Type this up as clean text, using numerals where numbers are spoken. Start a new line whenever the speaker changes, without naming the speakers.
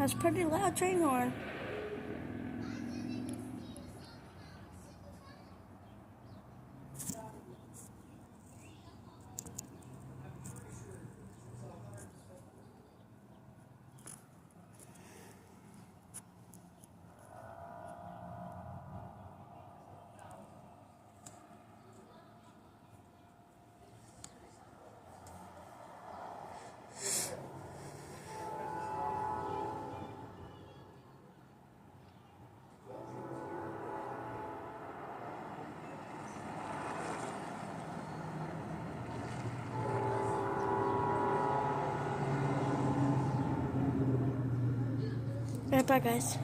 That's a pretty loud train horn. Right, bye guys.